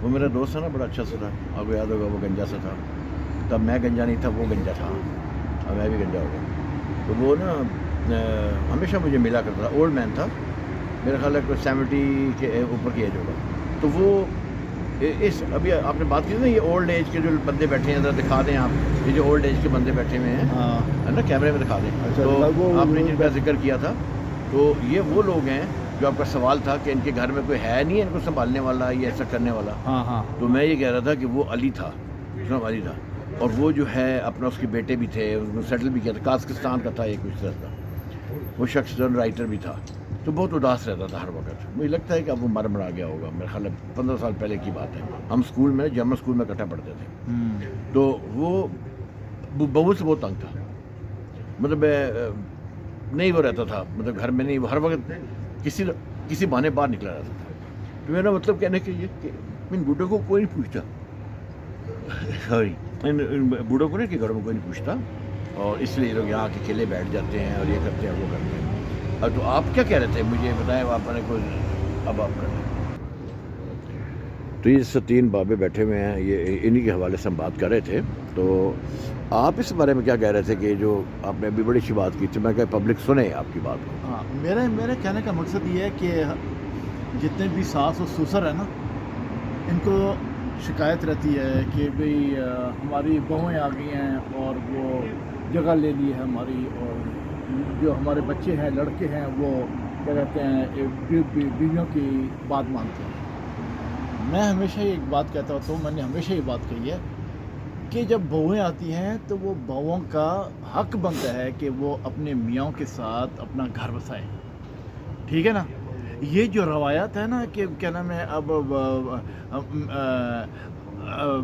وہ میرا دوست ہے نا، بڑا اچھا سا تھا، آپ کو یاد ہوگا، وہ گنجا سا تھا، تب میں گنجا نہیں تھا، وہ گنجا تھا، اب میں بھی گنجا ہو گیا. تو وہ نا ہمیشہ مجھے ملا کرتا تھا. اولڈ مین تھا، میرا خیال ہے کوئی 70 کے اوپر کی ایج ہوگا. تو وہ ابھی آپ نے بات کی نا، یہ اولڈ ایج کے جو بندے بیٹھے ہیں، ذرا دکھا دیں آپ، یہ جو اولڈ ایج کے بندے بیٹھے ہوئے ہیں، ہے نا، کیمرے میں دکھا دیں. تو آپ نے جن کا ذکر کیا تھا، تو یہ وہ لوگ ہیں جو آپ کا سوال تھا کہ ان کے گھر میں کوئی ہے نہیں ہے ان کو سنبھالنے والا یا ایسا کرنے والا. تو میں یہ کہہ رہا تھا کہ وہ علی تھا، علی تھا، اور وہ جو ہے اپنا، اس کے بیٹے بھی تھے، اس کو سیٹل بھی کیا تھا، کازکستان کا تھا ایک اس طرح کا. وہ شخص رائٹر بھی تھا، تو بہت اداس رہتا تھا ہر وقت. مجھے لگتا ہے کہ اب وہ مر گیا ہوگا، میرے خیال ہے 15 سال پہلے کی بات ہے. ہم اسکول میں، جرمن اسکول میں اکٹھا پڑھتے تھے. تو وہ بہو سے بہت تنگ تھا، مطلب نہیں وہ رہتا تھا، مطلب گھر میں نہیں، وہ ہر وقت کسی بہانے باہر نکلا رہتا تھا. تو میرا مطلب کہنے کے یہ کہ ان بوڑھوں کو کوئی نہیں پوچھتا، سوری، ان بوڑھوں کو نہیں کہ گھروں میں کوئی نہیں پوچھتا، اور اس لیے لوگ یہاں کے کھیلے بیٹھ جاتے ہیں اور یہ کرتے ہیں وہ کرتے ہیں. تو آپ کیا کہہ رہے تھے مجھے بتائیں، آپ نے کوئی اب آپ کریں. تو یہ 3 بابے بیٹھے ہوئے ہیں، یہ انہی کے حوالے سے ہم بات کر رہے تھے. تو آپ اس بارے میں کیا کہہ رہے تھے کہ جو آپ نے ابھی بڑی اچھی بات کی تھی، میں کہ پبلک سنے آپ کی بات کو. ہاں، میرے کہنے کا مقصد یہ ہے کہ جتنے بھی ساس و سسر ہیں نا، ان کو شکایت رہتی ہے کہ بھئی ہماری بہویں آ گئی ہیں اور وہ جگہ لے لی ہے ہماری، اور جو ہمارے بچے ہیں، لڑکے ہیں، وہ کیا کہتے ہیں، بیویوں کی بات مانتے ہیں. میں ہمیشہ ایک بات کہتا ہوں، تو میں نے ہمیشہ یہ بات کہی ہے کہ جب بہویں آتی ہیں تو وہ بہوؤں کا حق بنتا ہے کہ وہ اپنے میاں کے ساتھ اپنا گھر بسائیں. ٹھیک ہے نا. یہ جو روایات ہے نا کہ کیا نام ہے، اب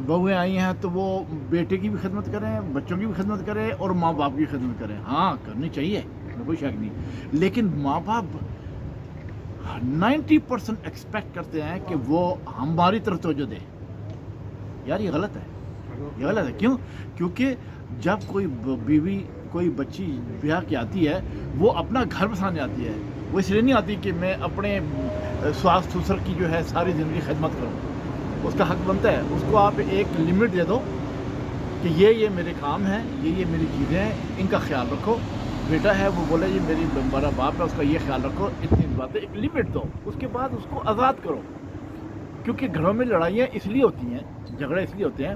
بہویں آئی ہیں تو وہ بیٹے کی بھی خدمت کریں، بچوں کی بھی خدمت کریں، اور ماں باپ کی خدمت کریں. ہاں، کرنی چاہیے، کوئی شک نہیں. لیکن ماں باپ 90% ایکسپیکٹ کرتے ہیں کہ وہ ہماری طرف توجہ دیں. یار یہ غلط ہے، یہ غلط ہے. کیوں؟ کیونکہ جب کوئی بیوی، کوئی بچی بیاہ کی آتی ہے، وہ اپنا گھر بسانے آتی ہے. وہ اس لیے نہیں آتی کہ میں اپنے ساس سسر کی جو ہے ساری زندگی خدمت کروں. اس کا حق بنتا ہے. اس کو آپ ایک لمٹ دے دو کہ یہ میرے کام ہیں، یہ میری چیزیں ہیں، ان کا خیال رکھو. بیٹا ہے وہ بولے جی میرا باپ ہے، اس کا یہ خیال رکھو. اتنی باتیں، ایک لمٹ دو. اس کے بعد اس کو آزاد کرو. کیونکہ گھروں میں لڑائیاں اس لیے ہوتی ہیں، جھگڑے اس لیے ہوتے ہیں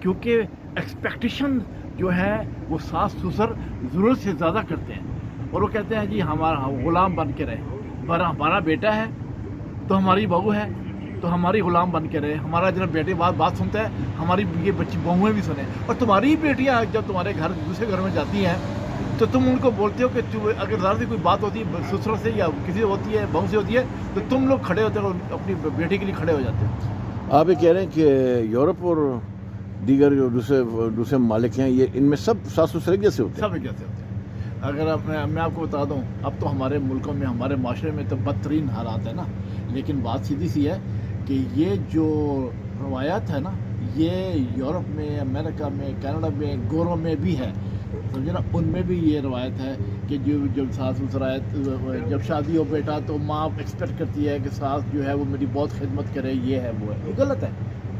کیونکہ ایکسپیکٹیشن جو ہے وہ ساس سسر ضرورت سے زیادہ کرتے ہیں، اور وہ کہتے ہیں جی ہمارا غلام بن کے رہے. ہمارا بیٹا ہے تو ہماری بہو ہے تو ہماری غلام بن کے رہے. ہمارا جب بیٹے بات سنتا ہے، ہماری یہ بچی بہویں بھی سنیں. اور تمہاری بیٹیاں جب تمہارے گھر دوسرے گھر میں جاتی ہیں تو تم ان کو بولتے ہو کہ اگر ذرا سی کوئی بات ہوتی ہے سسر سے یا کسی ہوتی ہے، بہو سے ہوتی ہے، تو تم لوگ کھڑے ہوتے ہو، اپنی بیٹی کے لیے کھڑے ہو جاتے ہو. آپ یہ کہہ رہے ہیں کہ یورپ اور دیگر جو دوسرے ممالک ہیں، یہ ان میں سب ساس سسر ایک جیسے ہوتے ہیں؟ سب ایک جیسے ہوتے ہیں. اگر میں آپ کو بتا دوں، اب تو ہمارے ملکوں میں، ہمارے معاشرے میں تو بدترین حالات ہیں نا. لیکن بات سیدھی سی ہے کہ یہ جو روایات ہے نا، یہ یورپ میں، امریکہ میں، کینیڈا میں، گوروں میں بھی ہے، سمجھے نا. ان میں بھی یہ روایت ہے کہ جب ساس سسر آئے، جب شادی ہو بیٹا تو ماں ایکسپیکٹ کرتی ہے کہ ساس جو ہے وہ میری بہت خدمت کرے، یہ ہے وہ ہے. یہ غلط ہے.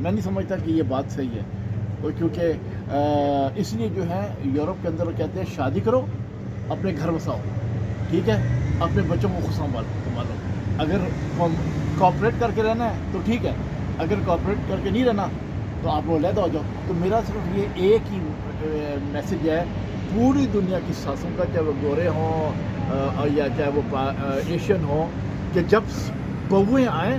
میں نہیں سمجھتا کہ یہ بات صحیح ہے. کیونکہ اس لیے جو ہے یورپ کے اندر کہتے ہیں شادی کرو، اپنے گھر بساؤ، ٹھیک ہے، اپنے بچوں کو خود سنبھالو. اگر کوآپریٹ کر کے رہنا ہے تو ٹھیک ہے، اگر کوآپریٹ کر کے نہیں رہنا تو آپ لوگ علیحدہ ہو جاؤ. تو میرا صرف یہ ایک ہی میسج ہے پوری دنیا کی ساسوں کا، چاہے وہ گورے ہوں یا چاہے وہ ایشین ہوں، کہ جب بہویں آئیں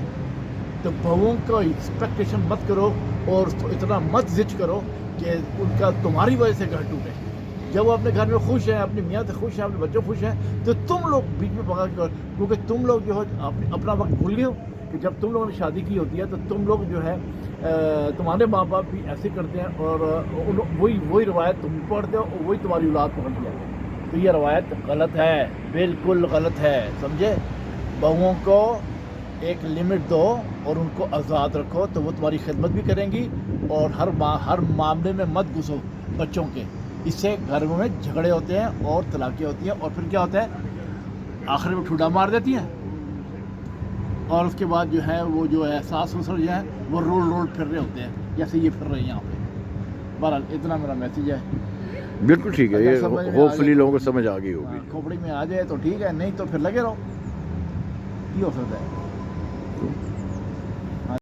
تو بہوؤں کا ایکسپیکٹیشن مت کرو اور اتنا مت زج کرو کہ ان کا تمہاری وجہ سے گھر ٹوٹے. جب وہ اپنے گھر میں خوش ہیں، اپنی میاں سے خوش ہیں، اپنے بچوں خوش ہیں، تو تم لوگ بیچ میں پکا کے، کیونکہ تم لوگ جو ہے اپنا وقت بھول گئے ہو کہ جب تم لوگوں نے شادی کی ہوتی ہے تو تم لوگ جو ہے تمہارے ماں باپ بھی ایسے کرتے ہیں، اور وہی روایت تم پڑھتے ہو اور وہی تمہاری اولاد پکڑتی ہے. تو یہ روایت غلط ہے، بالکل غلط ہے، سمجھے. بہوؤں کو ایک لمٹ دو اور ان کو آزاد رکھو تو وہ تمہاری خدمت بھی کریں گی. اور ہر معاملے میں مت گھسو بچوں کے. اس سے گھروں میں جھگڑے ہوتے ہیں اور طلاقیں ہوتی ہیں، اور پھر کیا ہوتا ہے، آخر میں ٹھوڈا مار دیتی ہیں اور اس کے بعد جو ہے وہ جو احساس وسر جو ہے وہ رول پھر رہے ہوتے ہیں جیسے یہ پھر رہے ہیں یہاں پہ. بہرحال اتنا میرا میسیج ہے. بالکل ٹھیک ہے, اگر یہ سمجھ میں ہوپ فلی آ لوگوں کو سمجھ آ گئی ہوگی. کھوپڑی میں آ جائے تو ٹھیک ہے, نہیں تو پھر لگے رہو, یہ ہو سکتا ہے.